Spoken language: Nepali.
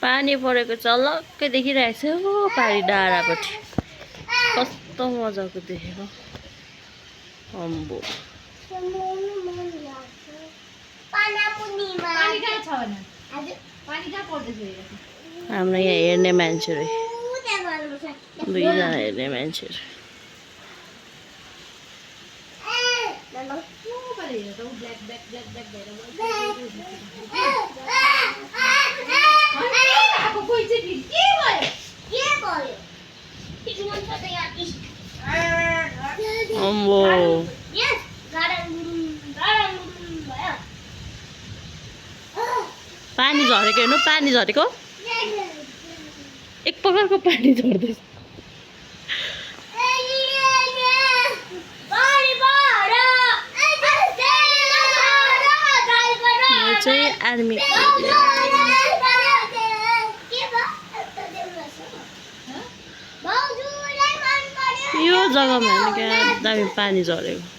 पानी परेको चलक्कै देखिरहेको छ हो पारी डाँडापट्टि कस्तो मजाको देखेको अम्बो हाम्रो यहाँ हेर्ने मान्छेहरू दुईजना हेर्ने मान्छेहरू अम्बो पानी झरेको हेर्नु पानी झरेको एक प्रकारको पानी झर्दैछ यो चाहिँ आर्मी यो जग्गामा हेर्नु क्या दामी पानी झरेको